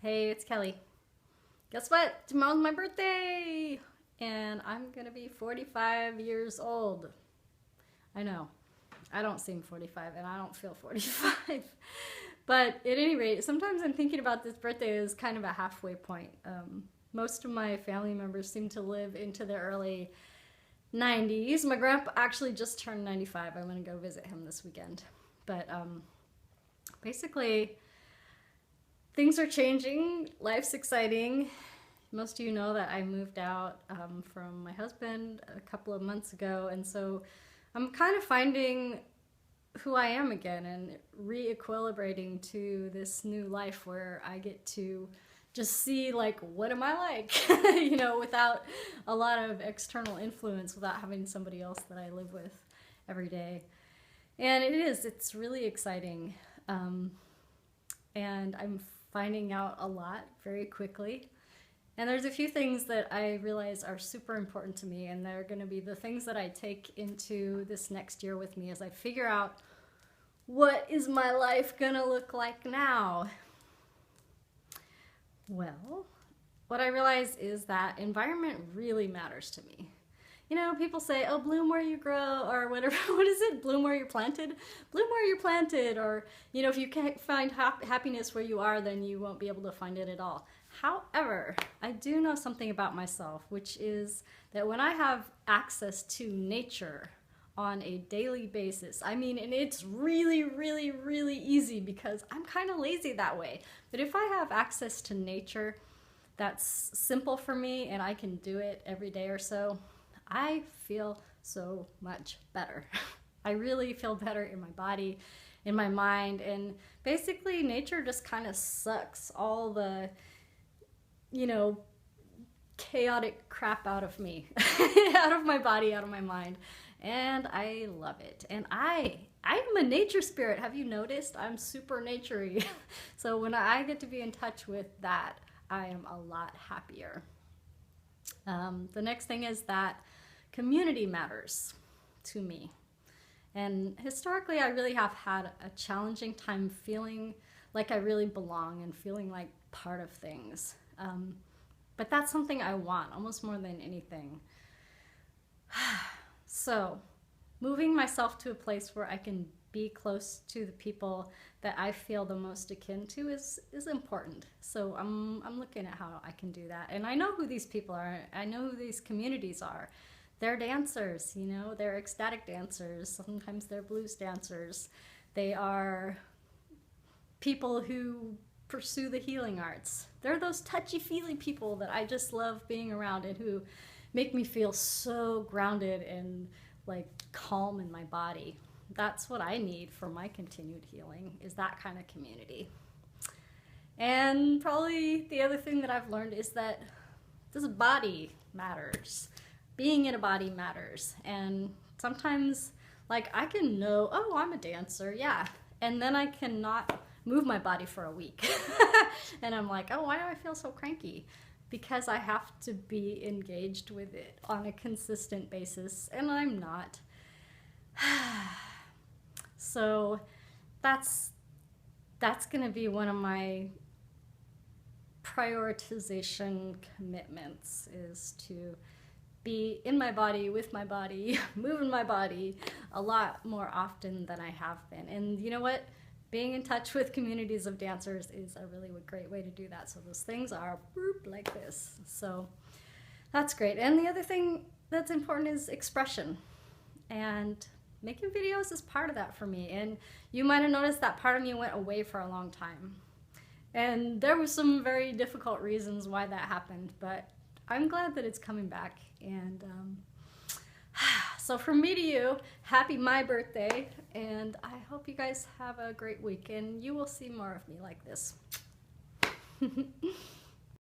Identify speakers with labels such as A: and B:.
A: Hey, it's Kelly. Guess what? Tomorrow's my birthday! And I'm gonna be 45 years old. I know. I don't seem 45 and I don't feel 45. But at any rate, sometimes I'm thinking about this birthday as kind of a halfway point. Most of my family members seem to live into their early 90s. My grandpa actually just turned 95. I'm gonna go visit him this weekend. But basically, things are changing. Life's exciting. Most of you know that I moved out from my husband a couple of months ago, and so I'm kind of finding who I am again and re-equilibrating to this new life where I get to just see, like, what am I like, without a lot of external influence, without having somebody else that I live with every day. And it's really exciting. And I'm finding out a lot very quickly. And there's a few things that I realize are super important to me, and they're going to be the things that I take into this next year with me as I figure out what is my life going to look like now. Well, what I realize is that environment really matters to me. People say, oh, bloom where you grow, or whatever. What is it? Bloom where you're planted? Bloom where you're planted. Or, if you can't find happiness where you are, then you won't be able to find it at all. However, I do know something about myself, which is that when I have access to nature on a daily basis, and it's really, really, really easy because I'm kind of lazy that way. But if I have access to nature that's simple for me and I can do it every day or so, I feel so much better. I really feel better in my body, in my mind, and basically nature just kind of sucks all the, chaotic crap out of me, out of my body, out of my mind, and I love it. And I'm a nature spirit. Have you noticed? I'm super naturey. So when I get to be in touch with that, I am a lot happier. The next thing is that community matters to me. And historically, I really have had a challenging time feeling like I really belong and feeling like part of things. But that's something I want almost more than anything. So, moving myself to a place where I can be close to the people that I feel the most akin to is important. So I'm looking at how I can do that. And I know who these people are. I know who these communities are. They're dancers, they're ecstatic dancers. Sometimes they're blues dancers. They are people who pursue the healing arts. They're those touchy-feely people that I just love being around and who make me feel so grounded and like calm in my body. That's what I need for my continued healing, is that kind of community. And probably the other thing that I've learned is that this body matters. Being in a body matters. And sometimes, I can know, oh, I'm a dancer, yeah. And then I cannot move my body for a week. And I'm like, oh, why do I feel so cranky? Because I have to be engaged with it on a consistent basis, and I'm not. So that's going to be one of my prioritization commitments, is to be in my body, with my body, moving my body a lot more often than I have been. And you know what? Being in touch with communities of dancers is a really great way to do that. So those things are like this. So that's great. And the other thing that's important is expression. And making videos is part of that for me. And you might have noticed that part of me went away for a long time. And there were some very difficult reasons why that happened, but I'm glad that it's coming back. And so from me to you, happy my birthday, and I hope you guys have a great week, and you will see more of me like this.